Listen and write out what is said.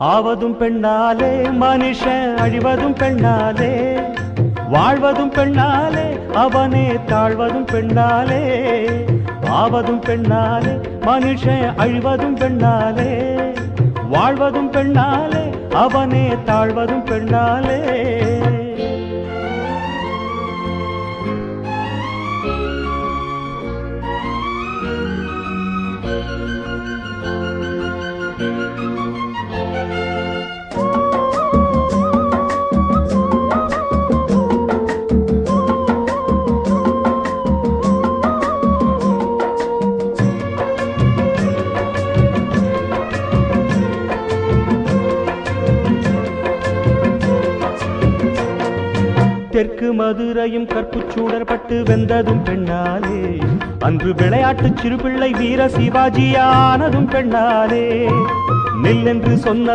ஆவதும் பெண்ணாலே மனுஷன் அழிவதும் பெண்ணாலே வாழ்வதும் பெண்ணாலே அவனே தாழ்வதும் பெண்ணாலே ஆவதும் பெண்ணாலே மனுஷன் அழிவதும் பெண்ணாலே வாழ்வதும் பெண்ணாலே அவனே தாழ்வதும் பெண்ணாலே தெற்கு மதுரையும் கற்புச்சூடற்பட்டு வெந்ததும் பெண்ணாலே அன்று விளையாட்டு சிறுபிள்ளை வீர சிவாஜியானதும் பெண்ணாலே நெல் என்று சொன்ன